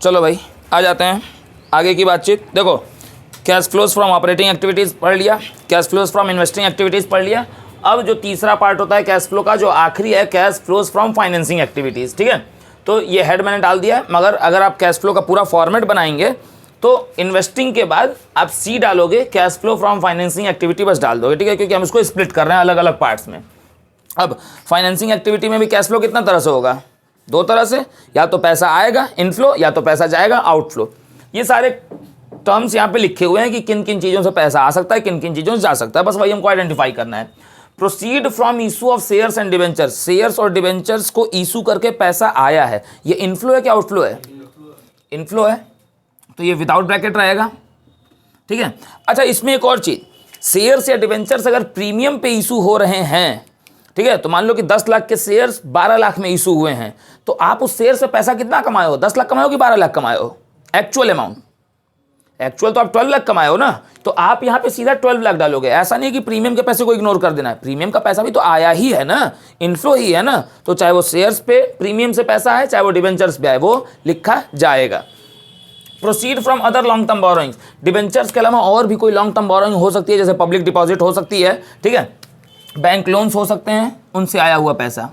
चलो भाई आ जाते हैं आगे की बातचीत। देखो cash flows from operating activities पढ़ लिया, cash flows from investing activities पढ़ लिया। अब जो तीसरा पार्ट होता है कैश फ्लो का, जो आखिरी है, cash flows from financing activities. ठीक है, तो ये हेड मैंने डाल दिया है, मगर अगर आप कैश फ्लो का पूरा फॉर्मेट बनाएंगे तो इन्वेस्टिंग के बाद आप सी डालोगे, cash flow from financing activity बस डाल दोगे। ठीक है, क्योंकि हम इसको स्प्लिट कर रहे हैं अलग अलग पार्ट्स में। अब फाइनेंसिंग एक्टिविटी में भी कैश फ्लो कितना तरह से होगा, दो तरह से, या तो पैसा आएगा इनफ्लो या तो पैसा जाएगा आउटफ्लो। ये सारे टर्म्स यहाँ पे लिखे हुए हैं कि किन किन चीज़ों से पैसा आ सकता है, किन किन चीज़ों से जा सकता है, बस वही हमको आइडेंटिफाई करना है। Proceed from issue of shares and debentures, shares और डिवेंचर्स को इशू करके पैसा आया है, ये इनफ्लो है क्या आउटफ्लो है? इनफ्लो है, तो ये विदाउट ब्रैकेट रहेगा। ठीक है, अच्छा इसमें एक और चीज़, शेयर्स या डिवेंचर्स अगर प्रीमियम पे इशू हो रहे हैं, ठीक है, तो मान लो कि 10 लाख के शेयर्स 12 लाख में इशू हुए हैं, तो आप उस शेयर से पैसा कितना कमाए हो, 10 लाख कमाए हो कि 12 लाख कमाए हो? एक्चुअल अमाउंट, एक्चुअल तो आप 12 लाख कमाए हो ना, तो आप यहाँ पे सीधा 12 लाख डालोगे। ऐसा नहीं कि प्रीमियम के पैसे को इग्नोर कर देना है, प्रीमियम का पैसा भी तो आया ही है ना, इनफ्लो ही है ना, तो चाहे वो शेयर्स पे प्रीमियम से पैसा है, चाहे वो डिवेंचर्स पे है, वो लिखा जाएगा। Proceed from other long term borrowings, debentures के अलावा और भी कोई लॉन्ग टर्म बोरोइंग हो सकती है, जैसे पब्लिक डिपॉजिट हो सकती है, ठीक है, बैंक लोन्स हो सकते हैं, उनसे आया हुआ पैसा।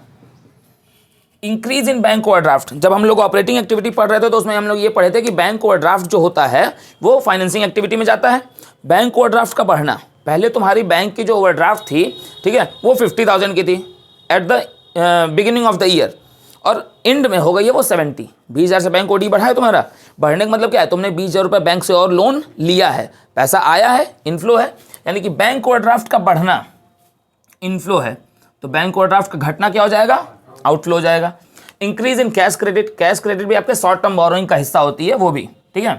इंक्रीज इन बैंक ओवरड्राफ्ट, जब हम लोग ऑपरेटिंग एक्टिविटी पढ़ रहे थे तो उसमें हम लोग ये पढ़े थे कि बैंक ओवरड्राफ्ट जो होता है वो फाइनेंसिंग एक्टिविटी में जाता है। बैंक ओवरड्राफ्ट का बढ़ना, पहले तुम्हारी बैंक की जो ओवरड्राफ्ट थी, ठीक है, वो 50,000 की थी at the beginning of the year, और एंड में हो गई है वो 70। 20,000 से बैंक ओडी बढ़ा है तुम्हारा, बढ़ने का मतलब क्या है, तुमने 20,000 रुपये बैंक से और लोन लिया है, पैसा आया है, इनफ्लो है, यानी कि बैंक ओवरड्राफ्ट का बढ़ना इनफ्लो है, तो बैंक ओवरड्राफ्ट का घटना क्या हो जाएगा, आउटफ्लो हो जाएगा। Increase in cash credit, cash credit भी आपके शॉर्ट टर्म बोरोइंग का हिस्सा होती है, वो भी, ठीक है।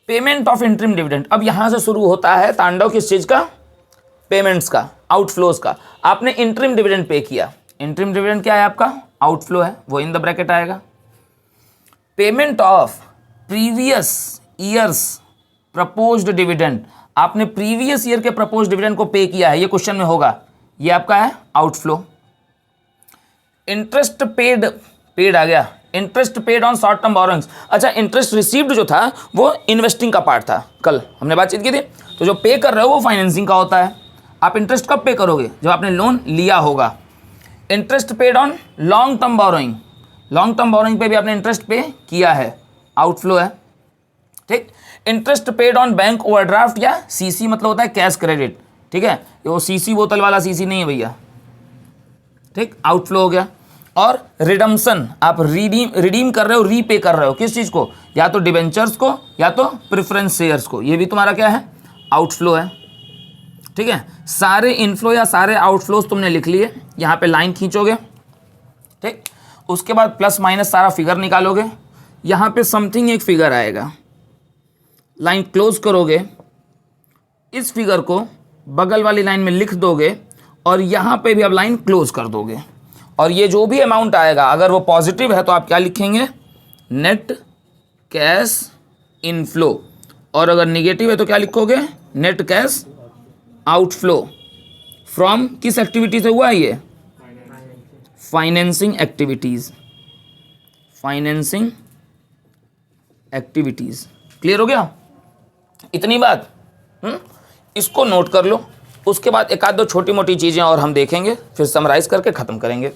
पेमेंट ऑफ इंटरिम डिविडेंड, अब यहां से शुरू होता है तांडव किस चीज का, पेमेंट्स का, आउटफ्लोज का। आपने इंटरिम डिविडेंड पे किया, इंटरिम डिविडेंड क्या है आपका, आउटफ्लो है, वो इन द ब्रैकेट आएगा। Payment of previous years proposed dividend, आपने प्रीवियस ईयर के प्रपोज्ड डिविडेंड को पे किया है, ये क्वेश्चन में होगा, ये आपका है आउटफ्लो। इंटरेस्ट पेड, पेड आ गया, interest paid on short term borrowings. अच्छा इंटरेस्ट रिसीव्ड जो था वो इन्वेस्टिंग का पार्ट था, कल हमने बातचीत की थी, तो जो पे कर रहे हो वो फाइनेंसिंग का होता है। आप इंटरेस्ट कब पे करोगे, जब आपने लोन लिया होगा। Interest paid on long term borrowing, long term borrowing पे भी आपने इंटरेस्ट पे किया है, आउटफ्लो है, ठीक। Interest paid on bank overdraft या सीसी मतलब होता है कैश क्रेडिट, ठीक है, वो सीसी बोतल वाला सीसी नहीं है भैया, ठीक, आउटफ्लो हो गया। और रिडम्पशन, आप रिडीम कर रहे हो, रीपे कर रहे हो, किस चीज़ को, या तो डिवेंचर्स को या तो प्रेफरेंस शेयर्स को, ये भी तुम्हारा क्या है, आउटफ्लो है, ठीक है। सारे इनफ्लो या सारे आउटफ्लोज तुमने लिख लिए, यहाँ पे लाइन खींचोगे, ठीक, उसके बाद प्लस माइनस सारा फिगर निकालोगे, यहाँ पे समथिंग एक फिगर आएगा, लाइन क्लोज करोगे, इस फिगर को बगल वाली लाइन में लिख दोगे और यहाँ पे भी अब लाइन क्लोज कर दोगे, और ये जो भी अमाउंट आएगा अगर वो पॉजिटिव है तो आप क्या लिखेंगे, नेट कैश इनफ्लो, और अगर निगेटिव है तो क्या लिखोगे, नेट कैश आउटफ्लो। फ्रॉम किस एक्टिविटी से हुआ है ये, financing activities, financing activities. Clear हो गया इतनी बात, इसको नोट कर लो। उसके बाद एक आध दो छोटी मोटी चीजें और हम देखेंगे, फिर समराइज करके खत्म करेंगे।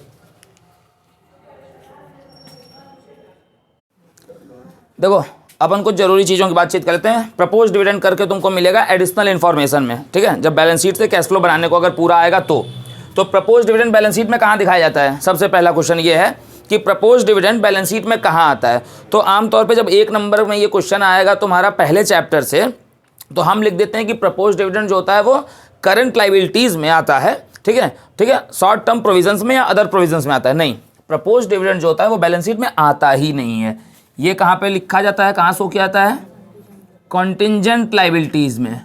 देखो अपन कुछ जरूरी चीज़ों की बातचीत करते हैं। प्रपोज डिविडेंड करके तुमको मिलेगा एडिशनल इन्फॉर्मेशन में, ठीक है, जब बैलेंस शीट से कैश फ्लो बनाने को अगर पूरा आएगा तो प्रपोज डिविडेंड बैलेंस शीट में कहाँ दिखाया जाता है। सबसे पहला क्वेश्चन ये है कि प्रपोज डिविडेंड बैलेंस शीट में कहाँ आता है। तो आमतौर पे जब 1 नंबर में ये क्वेश्चन आएगा तुम्हारा पहले चैप्टर से, तो हम लिख देते हैं कि प्रपोज डिविडेंड जो होता है वो करंट लाइबिलिटीज़ में आता है, ठीक है, शॉर्ट टर्म प्रोविजंस में या अदर प्रोविजंस में आता है। नहीं, प्रपोज डिविडेंड जो होता है वो बैलेंस शीट में आता ही नहीं है। ये कहाँ पे लिखा जाता है, कहाँ शो किया जाता है, कॉन्टिंजेंट लाइबिलिटीज़ में।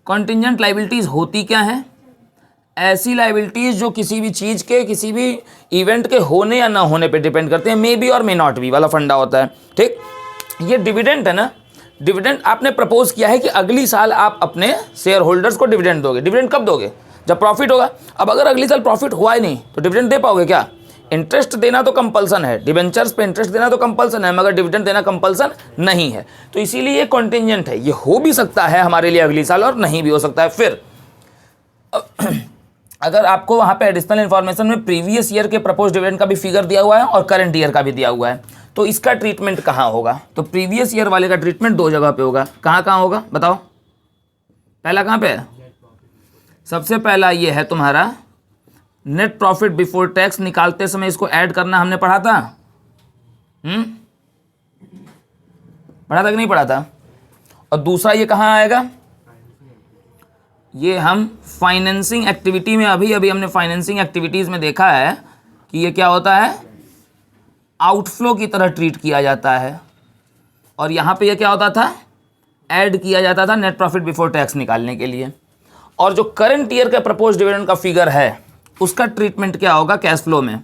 कॉन्टिंजेंट लाइबिलिटीज़ होती क्या हैं, ऐसी लाइबिलिटीज़ जो किसी भी चीज़ के, किसी भी इवेंट के होने या ना होने पे डिपेंड करते हैं, मे बी और मे नॉट बी वाला फंडा होता है, ठीक। ये डिविडेंड है ना, डिविडेंड आपने प्रपोज किया है कि अगली साल आप अपने शेयर होल्डर्स को डिविडेंड दोगे। डिविडेंड कब दोगे, जब प्रॉफिट होगा। अब अगर अगली साल प्रॉफिट हुआ ही नहीं तो डिविडेंड दे पाओगे क्या, इंटरेस्ट देना तो कंपल्सन है, डिबेंचर्स पे इंटरेस्ट देना तो कंपल्सन है, मगर डिविडेंड देना कंपल्सन नहीं है। तो इसीलिए ये कॉन्टिंजेंट है, ये हो भी सकता है हमारे लिए अगली साल और नहीं भी हो सकता है। फिर अगर आपको वहाँ पे एडिशनल इन्फॉर्मेशन में प्रीवियस ईयर के प्रपोज डिविडेंड का भी फिगर दिया हुआ है और करंट ईयर का भी दिया हुआ है, तो इसका ट्रीटमेंट कहाँ होगा? तो प्रीवियस ईयर वाले का ट्रीटमेंट दो जगह पे होगा। कहाँ कहाँ होगा बताओ? पहला कहाँ पे है? सबसे पहला ये है तुम्हारा नेट प्रॉफिट बिफोर टैक्स, निकालते समय इसको ऐड करना हमने पढ़ा था। पढ़ा था कि नहीं पढ़ा था? और दूसरा ये कहाँ आएगा? ये हम फाइनेंसिंग एक्टिविटी में अभी हमने फाइनेंसिंग एक्टिविटीज़ में देखा है कि ये क्या होता है, आउटफ्लो की तरह ट्रीट किया जाता है। और यहाँ पे ये क्या होता था, ऐड किया जाता था नेट प्रॉफिट बिफोर टैक्स निकालने के लिए। और जो करंट ईयर का प्रपोज डिविडेंड का फिगर है उसका ट्रीटमेंट क्या होगा कैश फ्लो में?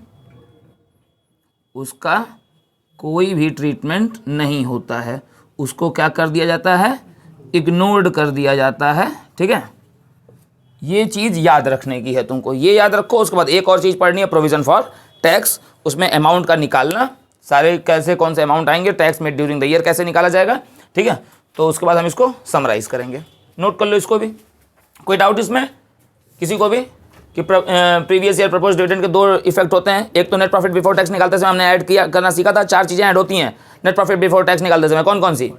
उसका कोई भी ट्रीटमेंट नहीं होता है, उसको क्या कर दिया जाता है, इग्नोर्ड कर दिया जाता है। ठीक है, ये चीज़ याद रखने की है तुमको, ये याद रखो। उसके बाद एक और चीज़ पढ़नी है, प्रोविजन फॉर टैक्स, उसमें अमाउंट का निकालना, सारे कैसे कौन से अमाउंट आएंगे, tax made during the year कैसे निकाला जाएगा। ठीक है, तो उसके बाद हम इसको समराइज़ करेंगे, नोट कर लो इसको भी। कोई डाउट इसमें किसी को भी कि प्रीवियस ईयर प्रपोज डिविडेंड के दो इफेक्ट होते हैं, एक तो नेट प्रॉफिट बिफोर टैक्स निकालते समय हमने ऐड किया करना सीखा था, चार चीज़ें ऐड होती हैं नेट प्रॉफिट बिफोर टैक्स निकालते समय। कौन कौन सी?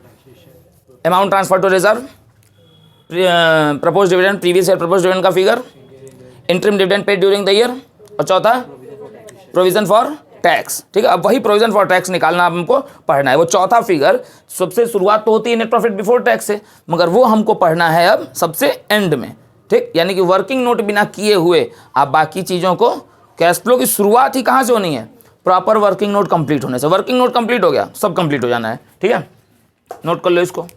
Amount transfer to reserve, propose dividend, previous year propose dividend का figure, interim dividend paid during the year, और चौथा प्रोविजन फॉर टैक्स। ठीक है, अब वही प्रोविजन फॉर टैक्स निकालना हमको पढ़ना है। वो चौथा फिगर सबसे शुरुआत तो होती है नेट प्रॉफिट बिफोर टैक्स से, मगर वो हमको पढ़ना है अब सबसे एंड में। ठीक, यानी कि वर्किंग नोट बिना किए हुए आप बाकी चीज़ों को, कैश फ्लो की शुरुआत ही कहाँ से होनी है, प्रॉपर वर्किंग नोट कंप्लीट होने से। वर्किंग नोट कंप्लीट हो गया, सब कंप्लीट हो जाना है। ठीक है, नोट कर लो इसको।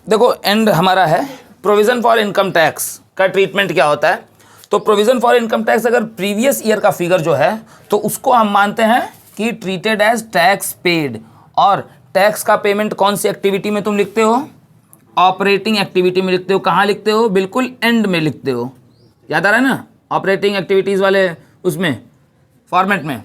देखो एंड हमारा है प्रोविज़न फॉर इनकम टैक्स का ट्रीटमेंट क्या होता है। तो प्रोविज़न फॉर इनकम टैक्स अगर प्रीवियस ईयर का फिगर जो है तो उसको हम मानते हैं कि ट्रीटेड एज टैक्स पेड। और टैक्स का पेमेंट कौन सी एक्टिविटी में तुम लिखते हो? ऑपरेटिंग एक्टिविटी में लिखते हो। कहाँ लिखते हो? बिल्कुल एंड में लिखते हो। याद आ रहा है ना, ऑपरेटिंग एक्टिविटीज़ वाले उसमें फॉर्मेट में।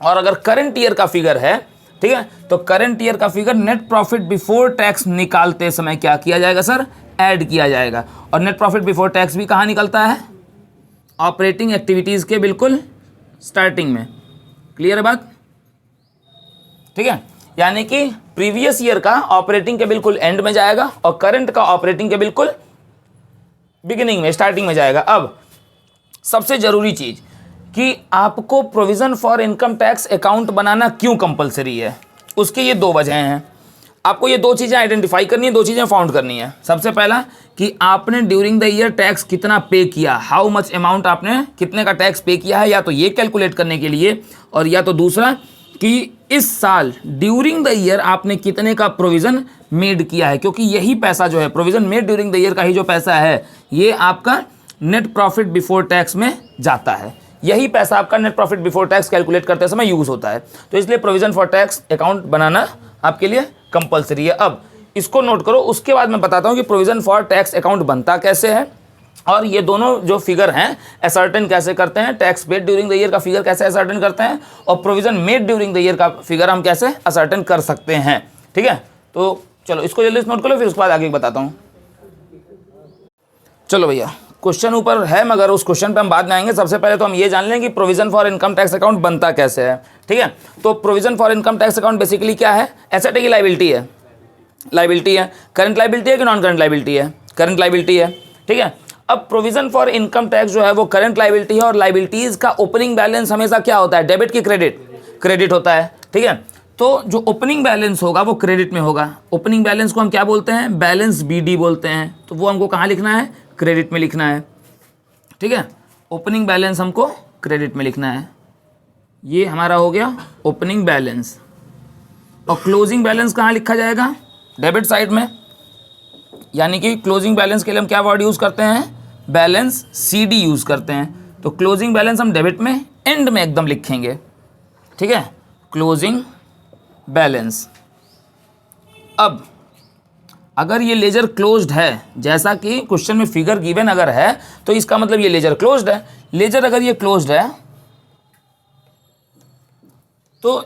और अगर करंट ईयर का फिगर है, ठीक है, तो करंट ईयर का figure net profit before tax निकालते समय क्या किया जाएगा सर? ऐड किया जाएगा। और नेट प्रॉफिट बिफोर टैक्स भी कहाँ निकलता है? ऑपरेटिंग एक्टिविटीज़ के बिल्कुल स्टार्टिंग में। क्लियर है बात? ठीक है, यानी कि प्रीवियस ईयर का ऑपरेटिंग के बिल्कुल एंड में जाएगा और करंट का ऑपरेटिंग के बिल्कुल बिगिनिंग में, स्टार्टिंग में जाएगा। अब सबसे ज़रूरी चीज़ कि आपको provision for income tax account बनाना क्यों कंपलसरी है, उसकी ये दो वजह हैं। आपको ये दो चीज़ें आइडेंटिफाई करनी है, दो चीज़ें फाउंड करनी है। सबसे पहला कि आपने ड्यूरिंग द ईयर टैक्स कितना पे किया, हाउ मच अमाउंट आपने कितने का टैक्स पे किया है, या तो ये कैलकुलेट करने के लिए, और या तो दूसरा कि इस साल ड्यूरिंग द ईयर आपने कितने का प्रोविज़न मेड किया है। क्योंकि यही पैसा जो है, provision made during the year का ही जो पैसा है, ये आपका नेट प्रॉफिट बिफोर टैक्स में जाता है। यही पैसा आपका net profit before tax calculate करते समय यूज़ होता है। तो इसलिए प्रोविज़न फॉर टैक्स अकाउंट बनाना आपके लिए कंपलसरी है। अब इसको नोट करो, उसके बाद मैं बताता हूँ कि प्रोविज़न फॉर टैक्स अकाउंट बनता कैसे है और ये दोनों जो फिगर हैं असर्टेन कैसे करते हैं। Tax paid during the year का फिगर कैसे असर्टेन करते हैं और provision made during the year का फिगर हम कैसे असर्टेन कर सकते हैं। ठीक है, तो चलो इसको जल्दी से नोट कर लो, फिर उसके बाद आगे बताता हूँ। चलो भैया, क्वेश्चन ऊपर है मगर उस क्वेश्चन पे हम बाद में आएंगे। सबसे पहले तो हम ये जान लें कि provision for income tax account बनता कैसे है। ठीक है, तो provision for income tax account basically क्या है? एसेट है कि लायबिलिटी है? लायबिलिटी है। करंट लायबिलिटी है कि नॉन करंट लायबिलिटी है? करंट लायबिलिटी है। ठीक है, अब प्रोविज़न फॉर इनकम टैक्स जो है वो करंट लायबिलिटी है और लायबिलिटीज़ का ओपनिंग बैलेंस हमेशा क्या होता है? डेबिट की क्रेडिट? क्रेडिट होता है। ठीक है, तो जो ओपनिंग बैलेंस होगा वो क्रेडिट में होगा। ओपनिंग बैलेंस को हम क्या बोलते हैं? बैलेंस BD बोलते हैं। तो वो हमको कहाँ लिखना है? क्रेडिट में लिखना है। ठीक है, ओपनिंग बैलेंस हमको क्रेडिट में लिखना है। ये हमारा हो गया ओपनिंग बैलेंस। और क्लोजिंग बैलेंस कहाँ लिखा जाएगा? डेबिट साइड में। यानी कि क्लोजिंग बैलेंस के लिए हम क्या वर्ड यूज़ करते हैं? बैलेंस CD यूज़ करते हैं। तो क्लोजिंग बैलेंस हम डेबिट में एंड में एकदम लिखेंगे। ठीक है, क्लोजिंग बैलेंस। अब अगर ये लेजर क्लोज्ड है, जैसा कि क्वेश्चन में फिगर गिवन अगर है, तो इसका मतलब ये लेजर क्लोज्ड है। लेजर अगर ये क्लोज्ड है तो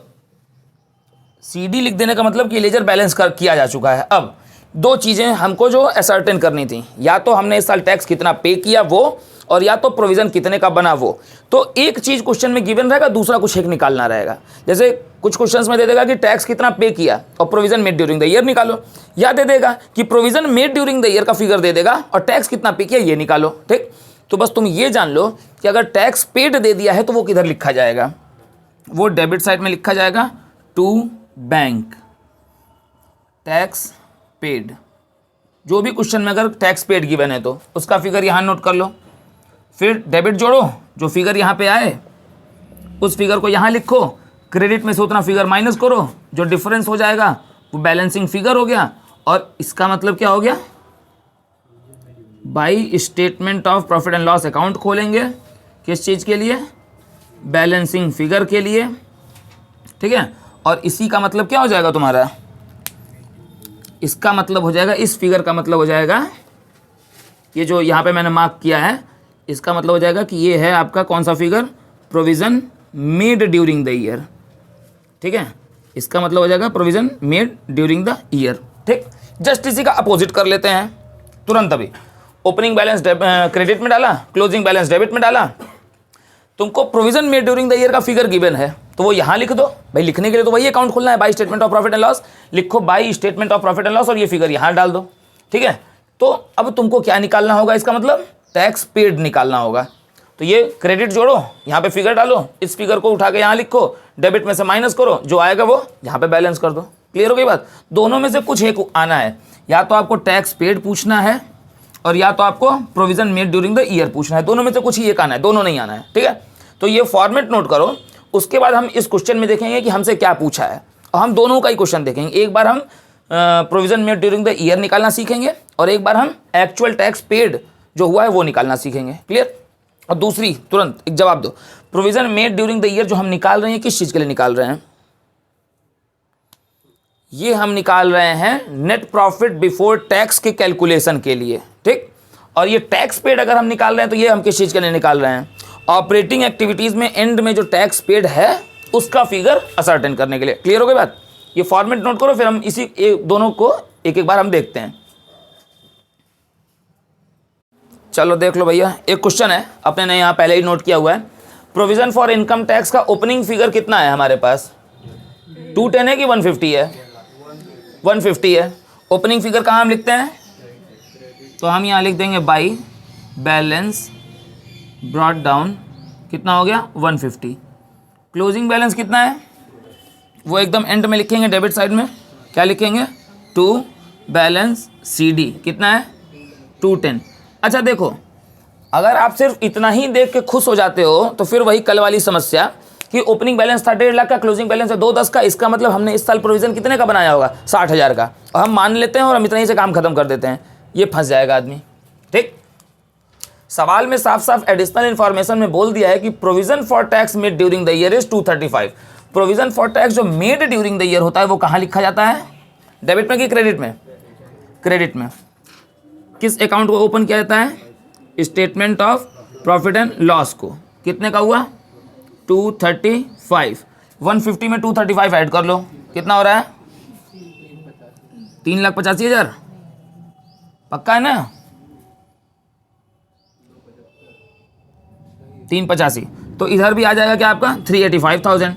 CD लिख देने का मतलब कि लेजर बैलेंस कर किया जा चुका है। अब दो चीज़ें हमको जो असर्टेन करनी थी, या तो हमने इस साल टैक्स कितना पे किया वो, और या तो प्रोविज़न कितने का बना वो। तो एक चीज़ क्वेश्चन में गिवन रहेगा, दूसरा कुछ एक निकालना रहेगा। जैसे कुछ क्वेश्चंस में दे देगा कि टैक्स कितना पे किया और provision made during the year निकालो, या दे देगा कि provision made during the year का फिगर दे देगा और टैक्स कितना पे किया ये निकालो। ठीक, तो बस तुम ये जान लो कि अगर टैक्स पेड दे दिया है तो वो किधर लिखा जाएगा, वो डेबिट साइड में लिखा जाएगा टू बैंक टैक्स पेड। जो भी क्वेश्चन में अगर टैक्स पेड गिवन है तो उसका फिगर यहाँ नोट कर लो, फिर डेबिट जोड़ो, जो फिगर यहाँ पे आए उस फिगर को यहाँ लिखो, क्रेडिट में से उतना फिगर माइनस करो, जो डिफरेंस हो जाएगा वो बैलेंसिंग फिगर हो गया। और इसका मतलब क्या हो गया, by statement of profit and loss account खोलेंगे, किस चीज़ के लिए, बैलेंसिंग फिगर के लिए। ठीक है, और इसी का मतलब क्या हो जाएगा तुम्हारा, इसका मतलब हो जाएगा, इस फिगर का मतलब हो जाएगा, ये जो यहाँ पे मैंने मार्क किया है इसका मतलब हो जाएगा कि ये है आपका कौन सा figure, provision made during the year. ठीक है, इसका मतलब हो जाएगा provision made during the year. ठीक, जस्ट इसी का अपोजिट कर लेते हैं तुरंत अभी। ओपनिंग बैलेंस क्रेडिट में डाला, क्लोजिंग बैलेंस डेबिट में डाला, तुमको provision made during the year का फिगर गिवन है तो वो यहाँ लिख दो। भाई लिखने के लिए तो वही अकाउंट खोलना है, by statement of profit and loss लिखो, by statement of profit and loss, और ये फिगर यहाँ डाल दो। ठीक है, तो अब तुमको क्या निकालना होगा, इसका मतलब टैक्स पेड निकालना होगा। तो ये क्रेडिट जोड़ो, यहाँ पे फिगर डालो, इस फिगर को उठा के यहाँ लिखो, डेबिट में से माइनस करो, जो आएगा वो यहाँ पे बैलेंस कर दो। क्लियर हो गई बात। दोनों में से कुछ एक आना है, या तो आपको टैक्स पेड पूछना है और या तो आपको provision made during the year पूछना है। दोनों में से कुछ ही एक आना है, दोनों नहीं आना है। ठीक है, तो ये फॉर्मेट नोट करो। उसके बाद हम इस क्वेश्चन में देखेंगे कि हमसे क्या पूछा है, और हम दोनों का ही क्वेश्चन देखेंगे। एक बार हम provision made during the year निकालना सीखेंगे और एक बार हम एक्चुअल टैक्स पेड जो हुआ है वो निकालना सीखेंगे। क्लियर। और दूसरी तुरंत एक जवाब दो, provision made during the year जो हम निकाल रहे हैं किस चीज़ के लिए निकाल रहे हैं, ये हम निकाल रहे हैं नेट प्रॉफिट बिफोर टैक्स के कैलकुलेशन के लिए। ठीक, और ये टैक्स पेड अगर हम निकाल रहे हैं तो ये हम किस चीज़ के लिए निकाल रहे हैं, ऑपरेटिंग एक्टिविटीज़ में एंड में जो टैक्स पेड है उसका फिगर असर्टेन करने के लिए। क्लियर हो गई बात। ये फॉर्मेट नोट करो, फिर हम इसी दोनों को एक एक बार हम देखते हैं। चलो देख लो भैया, एक क्वेश्चन है अपने ने यहाँ पहले ही नोट किया हुआ है। प्रोविज़न फॉर इनकम टैक्स का ओपनिंग फिगर कितना है हमारे पास, 210 है कि 150 है, 150 है। ओपनिंग फिगर कहाँ हम लिखते हैं, तो हम यहाँ लिख देंगे बाई बैलेंस ब्रॉट डाउन, कितना हो गया 150। क्लोजिंग बैलेंस कितना है वो एकदम एंड में लिखेंगे, डेबिट साइड में क्या लिखेंगे, टू बैलेंस CD कितना है 210। अच्छा देखो, अगर आप सिर्फ इतना ही देख के खुश हो जाते हो तो फिर वही कल वाली समस्या कि ओपनिंग बैलेंस था 1.5 लाख का, क्लोजिंग बैलेंस है 210 का, इसका मतलब हमने इस साल प्रोविज़न कितने का बनाया होगा 60,000 का, और हम मान लेते हैं और हम इतना ही से काम खत्म कर देते हैं। ये फंस जाएगा आदमी। ठीक, सवाल में साफ साफ एडिशनल इन्फॉर्मेशन में बोल दिया है कि provision for tax made during the year is 235। Provision for tax जो मेड ड्यूरिंग द ईयर होता है वो कहाँ लिखा जाता है, डेबिट में कि क्रेडिट में, क्रेडिट में। किस अकाउंट को ओपन किया जाता है, statement of profit and loss को। कितने का हुआ 235, 150 में 235 ऐड कर लो, कितना हो रहा है 3,85,000, पक्का है ना, 385। तो इधर भी आ जाएगा क्या आपका 385,000।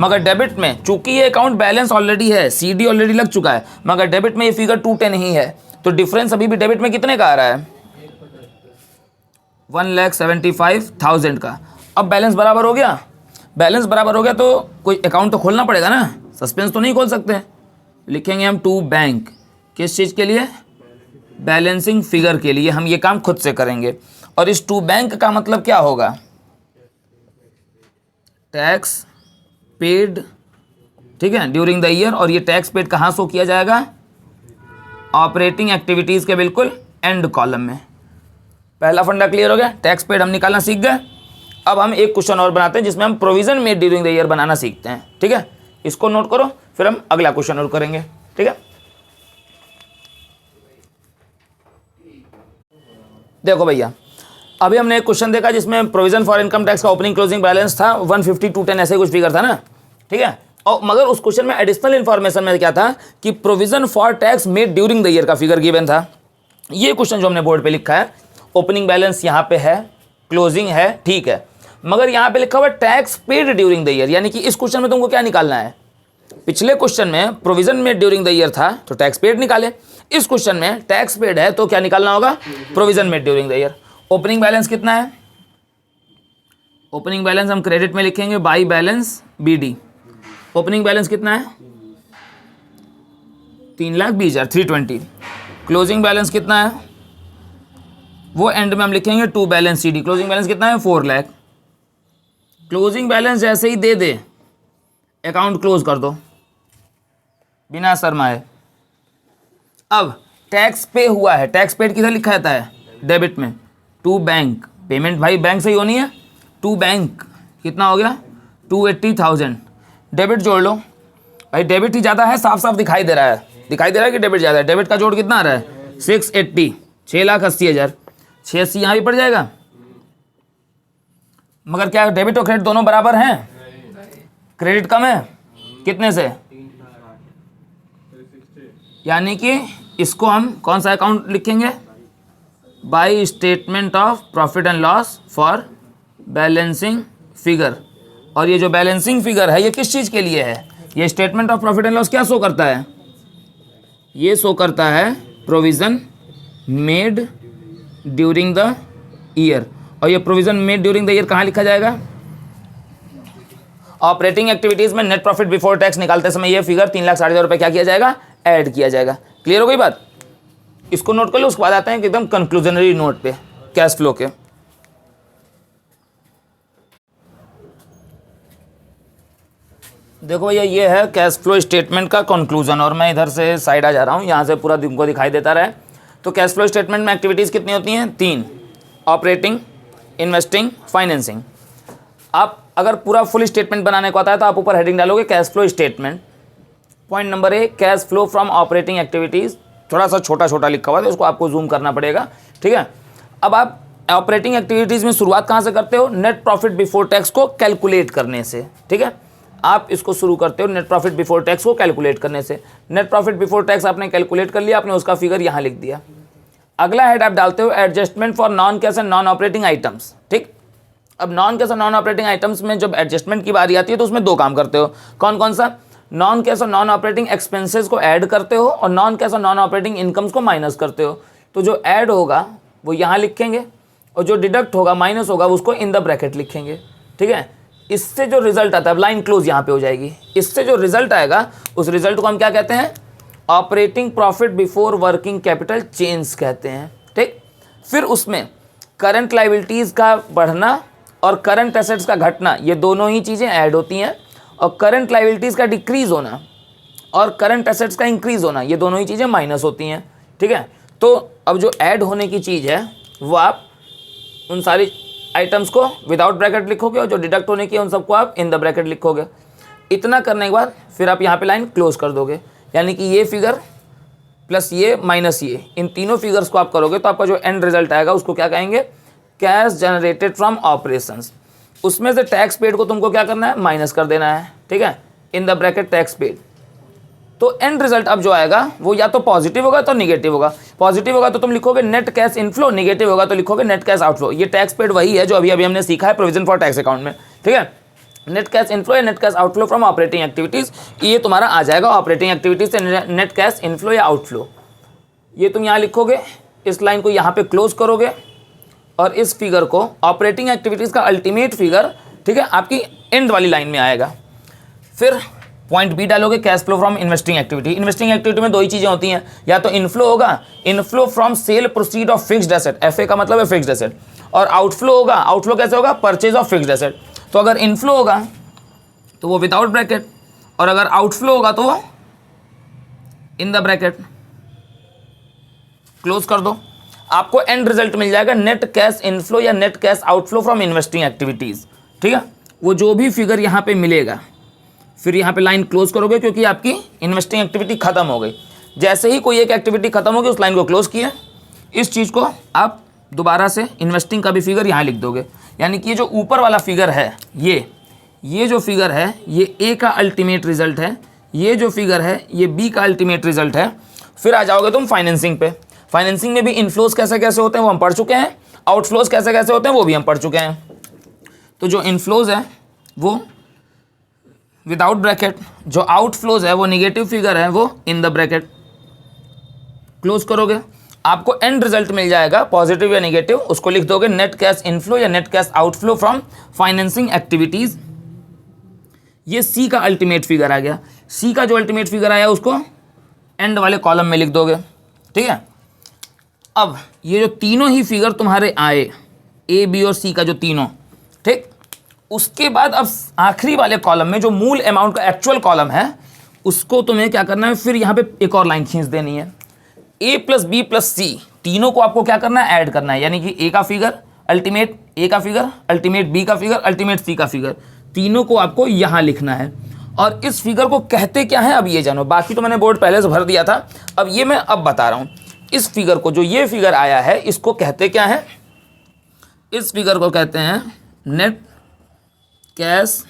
मगर डेबिट में चूंकि ये अकाउंट बैलेंस ऑलरेडी है, CD ऑलरेडी लग चुका है, मगर डेबिट में ये फिगर 210 ही है, तो डिफरेंस अभी भी डेबिट में कितने का आ रहा है 1,75,000 का। अब बैलेंस बराबर हो गया, बैलेंस बराबर हो गया तो कोई अकाउंट तो खोलना पड़ेगा ना, सस्पेंस तो नहीं खोल सकते। लिखेंगे हम टू बैंक, किस चीज़ के लिए, बैलेंसिंग फिगर के लिए। हम ये काम खुद से करेंगे। और इस टू बैंक का मतलब क्या होगा, टैक्स पेड, ठीक है, ड्यूरिंग द ईयर। और ये टैक्स पेड कहाँ शो किया जाएगा, ऑपरेटिंग एक्टिविटीज़ के बिल्कुल एंड कॉलम में। पहला फंडा क्लियर हो गया, टैक्स पेड हम निकालना सीख गए। अब हम एक क्वेश्चन और बनाते हैं जिसमें हम provision made during the year बनाना सीखते हैं। ठीक है, इसको नोट करो, फिर हम अगला क्वेश्चन और करेंगे। ठीक है, देखो भैया, अभी हमने एक क्वेश्चन देखा जिसमें प्रोविजन फॉर इनकम टैक्स का ओपनिंग क्लोजिंग बैलेंस था 150 210 ऐसे कुछ फिगर था ना, ठीक है। और मगर उस क्वेश्चन में एडिशनल इन्फॉर्मेशन में क्या था कि provision for tax made during the year का फिगर गिवन था। ये क्वेश्चन जो हमने बोर्ड पे लिखा है, ओपनिंग बैलेंस यहाँ पे है, क्लोजिंग है, ठीक है, मगर यहाँ पे लिखा हुआ tax paid during the year, यानी कि इस क्वेश्चन में तुमको क्या निकालना है। पिछले क्वेश्चन में provision made during the year था तो टैक्स पेड निकाले, इस क्वेश्चन में टैक्स पेड है तो क्या निकालना होगा, provision made during the year. Opening balance कितना है, ओपनिंग बैलेंस हम क्रेडिट में लिखेंगे by balance BD। Opening balance कितना है 3,20,000 320। क्लोजिंग बैलेंस कितना है वो एंड में हम लिखेंगे to balance CD। Closing balance कितना है 4 लाख। क्लोजिंग बैलेंस जैसे ही दे दे अकाउंट क्लोज कर दो बिना सरमाए। अब टैक्स पे हुआ है, टैक्स पेड किधर लिखा जाता है, डेबिट में, टू बैंक, पेमेंट भाई बैंक से ही होनी है, टू बैंक कितना हो गया 280,000। डेबिट जोड़ लो भाई, डेबिट ही ज़्यादा है, साफ साफ दिखाई दे रहा है, दिखाई दे रहा है कि डेबिट ज़्यादा है। डेबिट का जोड़ कितना आ रहा है 680, 6,80,000, 680 यहाँ भी पड़ जाएगा। मगर क्या डेबिट और क्रेडिट दोनों बराबर हैं, क्रेडिट कम है कितने से, यानी कि इसको हम कौन सा अकाउंट लिखेंगे, by statement of profit and loss for balancing figure. और ये जो बैलेंसिंग फिगर है ये किस चीज़ के लिए है, ये statement of profit and loss क्या शो करता है, ये शो करता है provision made during the year. और ये provision made during the year कहाँ लिखा जाएगा, ऑपरेटिंग एक्टिविटीज़ में नेट प्रॉफिट बिफोर टैक्स निकालते समय ये फिगर 3,60,000 रुपये क्या किया जाएगा, ऐड किया जाएगा। क्लियर हो गई बात, इसको नोट कर लो। उसके बाद आते हैं कि एकदम कंक्लूजनरी नोट पे कैश फ्लो के। देखो भैया ये है कैश फ्लो स्टेटमेंट का कंक्लूजन, और मैं इधर से साइड आ जा रहा हूँ, यहाँ से पूरा तुमको दिखाई देता रहे। तो कैश फ्लो स्टेटमेंट में एक्टिविटीज़ कितनी होती हैं, 3, ऑपरेटिंग, इन्वेस्टिंग, फाइनेंसिंग। आप अगर पूरा फुल स्टेटमेंट बनाने को आता है तो आप ऊपर हेडिंग डालोगे cash flow statement. Point number 1 cash flow from operating activities, थोड़ा सा छोटा छोटा लिखा हुआ है तो उसको आपको जूम करना पड़ेगा, ठीक है। अब आप ऑपरेटिंग एक्टिविटीज़ में शुरुआत कहाँ से करते हो, नेट प्रॉफिट बिफोर टैक्स को कैलकुलेट करने से, ठीक है। आप इसको शुरू करते हो नेट प्रॉफिट बिफोर टैक्स को कैलकुलेट करने से। नेट प्रॉफिट बिफोर टैक्स आपने कैलकुलेट कर लिया, आपने उसका फिगर यहाँ लिख दिया। अगला हेड आप डालते हो adjustment for non cash and non operating items, ठीक। अब नॉन कैश और नॉन ऑपरेटिंग आइटम्स में जब एडजस्टमेंट की बारी आती है तो उसमें 2 काम करते हो, कौन कौन सा, नॉन कैश और नॉन ऑपरेटिंग एक्सपेंसेस को ऐड करते हो और नॉन कैश और नॉन ऑपरेटिंग इनकम्स को माइनस करते हो। तो जो ऐड होगा वो यहाँ लिखेंगे और जो डिडक्ट होगा माइनस होगा उसको इन द ब्रैकेट लिखेंगे, ठीक है। इससे जो रिजल्ट आता है, अब लाइन क्लोज यहाँ पे हो जाएगी, इससे जो रिजल्ट आएगा उस रिजल्ट को हम क्या कहते हैं, operating profit before working capital change कहते हैं, ठीक। फिर उसमें करंट लायबिलिटीज़ का बढ़ना और करंट एसेट्स का घटना, ये दोनों ही चीज़ें ऐड होती हैं, और करंट लायबिलिटीज़ का डिक्रीज़ होना और करंट एसेट्स का इंक्रीज़ होना, ये दोनों ही चीज़ें माइनस होती हैं, ठीक है। तो अब जो ऐड होने की चीज़ है वो आप उन सारी आइटम्स को विदाउट ब्रैकेट लिखोगे और जो डिडक्ट होने की है उन सबको आप इन द ब्रैकेट लिखोगे। इतना करने के बाद फिर आप यहाँ पे लाइन क्लोज कर दोगे, यानी कि ये फिगर प्लस ये माइनस ये, इन तीनों फिगर्स को आप करोगे तो आपका जो एंड रिजल्ट आएगा उसको क्या कहेंगे, कैश जनरेटेड फ्रॉम ऑपरेशंस। उसमें से टैक्स पेड को तुमको क्या करना है, माइनस कर देना है, ठीक है, in the bracket tax paid. तो एंड रिजल्ट अब जो आएगा वो या तो पॉजिटिव होगा तो निगेटिव होगा। पॉजिटिव होगा तो तुम लिखोगे नेट कैश इनफ्लो, निगेटिव होगा तो लिखोगे नेट कैश आउटफ्लो। ये टैक्स पेड वही है जो अभी अभी हमने सीखा है प्रोविजन फॉर टैक्स अकाउंट में, ठीक है। नेट कैश इनफ्लो या net cash outflow from operating activities, ये तुम्हारा आ जाएगा ऑपरेटिंग एक्टिविटीज़ से नेट कैश इनफ्लो या आउटफ्लो। ये तुम यहाँ लिखोगे, इस लाइन को यहाँ पे क्लोज करोगे और इस फिगर को ऑपरेटिंग एक्टिविटीज़ का अल्टीमेट फिगर, ठीक है, आपकी एंड वाली लाइन में आएगा। फिर पॉइंट बी डालोगे cash flow from investing activity. Investing activity में 2 ही चीज़ें होती हैं, या तो इनफ्लो होगा, inflow from cell proceed of fixed asset, FA का मतलब है फिक्स्ड एसेट, और आउटफ्लो होगा, आउटफ्लो कैसे होगा, परचेज ऑफ फिक्स्ड एसेट। तो अगर इनफ्लो होगा तो वो विदाउट ब्रैकेट, और अगर आउटफ्लो होगा तो वो इन द ब्रैकेट। क्लोज कर दो, आपको एंड रिजल्ट मिल जाएगा नेट कैश इनफ्लो या net cash outflow from investing activities, ठीक है। वो जो भी फिगर यहाँ पे मिलेगा फिर यहाँ पे लाइन क्लोज करोगे क्योंकि आपकी इन्वेस्टिंग एक्टिविटी खत्म हो गई। जैसे ही कोई एक एक्टिविटी खत्म होगी उस लाइन को क्लोज किया, इस चीज़ को आप दोबारा से इन्वेस्टिंग का भी फिगर यहाँ लिख दोगे, यानी कि ये जो ऊपर वाला फिगर है, ये जो फिगर है ये ए का अल्टीमेट रिजल्ट है, ये जो फिगर है ये बी का अल्टीमेट रिजल्ट है। फिर आ जाओगे तुम फाइनेंसिंग पे। फाइनेंसिंग में भी इनफ्लोज कैसे कैसे होते हैं वो हम पढ़ चुके हैं, आउटफ्लोज कैसे कैसे होते हैं वो भी हम पढ़ चुके हैं। तो जो इनफ्लोज है वो विदाउट ब्रैकेट, जो आउटफ्लोज है वो निगेटिव फिगर है वो इन द ब्रैकेट। क्लोज करोगे आपको एंड रिजल्ट मिल जाएगा पॉजिटिव या नेगेटिव, उसको लिख दोगे नेट कैश इनफ्लो या net cash outflow from financing activities. ये सी का अल्टीमेट फिगर आ गया, सी का जो अल्टीमेट फिगर आया उसको एंड वाले कॉलम में लिख दोगे, ठीक है। अब ये जो तीनों ही फिगर तुम्हारे आए, ए बी और सी का जो तीनों, ठीक, उसके बाद अब आखिरी वाले कॉलम में जो मूल अमाउंट का एक्चुअल कॉलम है उसको तुम्हें क्या करना है, फिर यहाँ पे एक और लाइन खींच देनी है। ए प्लस बी प्लस सी तीनों को आपको क्या करना है, ऐड करना है, यानी कि ए का फिगर अल्टीमेट ए का फिगर, अल्टीमेट बी का फिगर, अल्टीमेट सी का फिगर, तीनों को आपको यहाँ लिखना है। और इस फिगर को कहते क्या है अब ये जानो, बाकी तो मैंने बोर्ड पहले से भर दिया था, अब ये मैं अब बता रहा हूँ। इस फिगर को, जो ये फिगर आया है, इसको कहते क्या है, इस फिगर को कहते हैं नेट कैश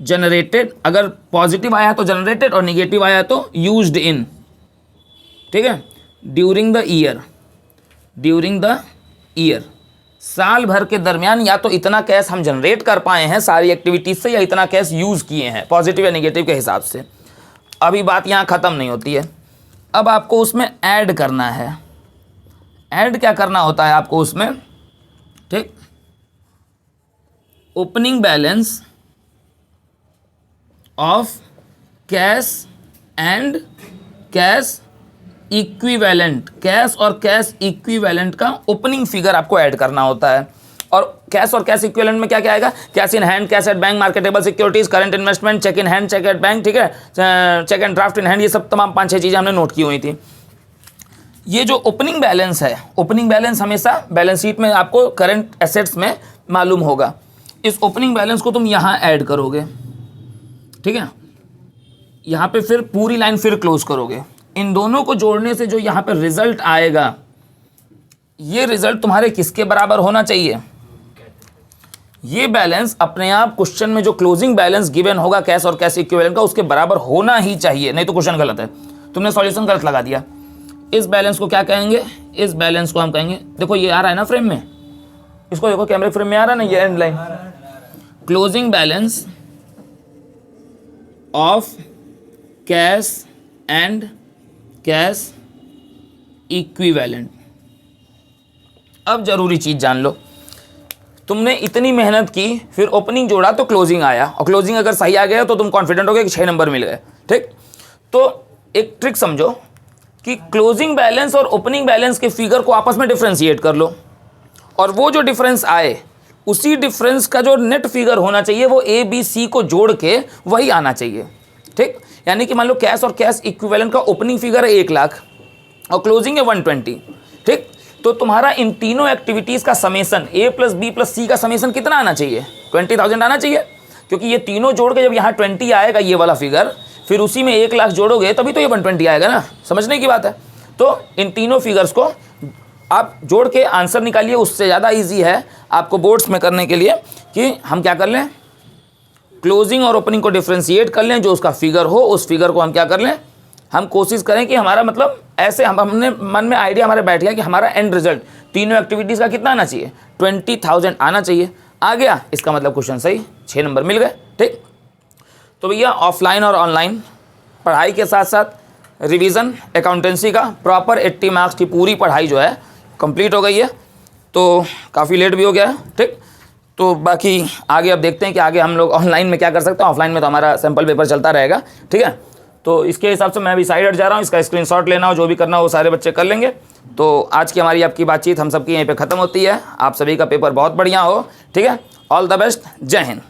जनरेटेड। अगर पॉजिटिव आया तो जनरेटेड और निगेटिव आया तो यूज्ड इन, ठीक है, during the year, during the year, साल भर के दरमियान या तो इतना कैश हम जनरेट कर पाए हैं सारी एक्टिविटीज से, या इतना कैश यूज़ किए हैं पॉजिटिव या नेगेटिव के हिसाब से। अभी बात यहाँ ख़त्म नहीं होती है, अब आपको उसमें ऐड करना है। ऐड क्या करना होता है आपको उसमें, ठीक, opening balance of cash and cash equivalent, cash और कैश इक्विवेलेंट का ओपनिंग फिगर आपको ऐड करना होता है। और कैश और कैश इक्विवेलेंट में क्या क्या आएगा, cash in hand, cash at bank, marketable securities, current investment, cheque in hand, cheque at bank, ठीक है, cheque and draft in hand, ये सब तमाम 5-6 चीज़ें हमने नोट की हुई थी। ये जो ओपनिंग बैलेंस है, ओपनिंग बैलेंस हमेशा बैलेंस शीट में आपको करंट एसेट्स में मालूम होगा। इस ओपनिंग बैलेंस को तुम यहाँ ऐड करोगे, ठीक है, यहाँ पे फिर पूरी लाइन फिर क्लोज करोगे। इन दोनों को जोड़ने से जो यहाँ पे रिजल्ट आएगा, ये रिजल्ट तुम्हारे किसके बराबर होना चाहिए, ये बैलेंस अपने आप क्वेश्चन में जो क्लोजिंग बैलेंस गिवन होगा कैश और कैश इक्विवेलेंट का, उसके बराबर होना ही चाहिए, नहीं तो क्वेश्चन गलत है, तुमने सॉल्यूशन गलत लगा दिया। इस बैलेंस को क्या कहेंगे, इस बैलेंस को हम कहेंगे, देखो ये आ रहा है ना फ्रेम में, इसको देखो कैमरे फ्रेम में आ रहा है ना, ये and line, closing balance of cash and cash equivalent. अब जरूरी चीज जान लो, तुमने इतनी मेहनत की, फिर ओपनिंग जोड़ा तो क्लोजिंग आया, और क्लोजिंग अगर सही आ गया तो तुम कॉन्फिडेंट हो गए कि 6 नंबर मिल गए, ठीक। तो एक ट्रिक समझो कि क्लोजिंग बैलेंस और ओपनिंग बैलेंस के फिगर को आपस में डिफ्रेंशिएट कर लो, और वो जो डिफरेंस आए उसी डिफरेंस का जो नेट फिगर होना चाहिए वो ए बी सी को जोड़ के वही आना चाहिए, ठीक। यानी कि मान लो कैश और कैश इक्विवेलेंट का ओपनिंग फिगर है 1 लाख और क्लोजिंग है 120, ठीक। तो तुम्हारा इन तीनों एक्टिविटीज़ का समेसन, ए प्लस बी प्लस सी का समेसन कितना आना चाहिए, 20,000 आना चाहिए, क्योंकि ये तीनों जोड़ के जब यहाँ 20 आएगा ये वाला फिगर, फिर उसी में 1 लाख जोड़ोगे तभी तो ये 120 आएगा ना, समझने की बात है। तो इन तीनों फिगर्स को आप जोड़ के आंसर निकालिए, उससे ज़्यादा ईजी है आपको बोर्ड्स में करने के लिए कि हम क्या कर लें, क्लोजिंग और ओपनिंग को डिफ्रेंशिएट कर लें, जो उसका फिगर हो उस फिगर को हम क्या कर लें, हम कोशिश करें कि हमारा मतलब ऐसे हमने मन में आइडिया हमारे बैठ गया कि हमारा एंड रिजल्ट तीनों एक्टिविटीज़ का कितना आना चाहिए, 20,000 आना चाहिए। आ गया, इसका मतलब क्वेश्चन सही, 6 नंबर मिल गए, ठीक। तो भैया ऑफलाइन और ऑनलाइन पढ़ाई के साथ साथ रिवीजन अकाउंटेंसी का प्रॉपर 80 मार्क्स की पूरी पढ़ाई जो है कंप्लीट हो गई है। तो काफ़ी लेट भी हो गया है, ठीक। तो बाकी आगे अब देखते हैं कि आगे हम लोग ऑनलाइन में क्या कर सकते हैं। ऑफलाइन में तो हमारा सैम्पल पेपर चलता रहेगा, ठीक है। तो इसके हिसाब से मैं अभी साइड हट जा रहा हूँ, इसका स्क्रीनशॉट लेना हो, जो भी करना हो वो सारे बच्चे कर लेंगे। तो आज की हमारी आपकी बातचीत हम सबकी यहीं पे ख़त्म होती है। आप सभी का पेपर बहुत बढ़िया हो, ठीक है। ऑल द बेस्ट, जय हिंद।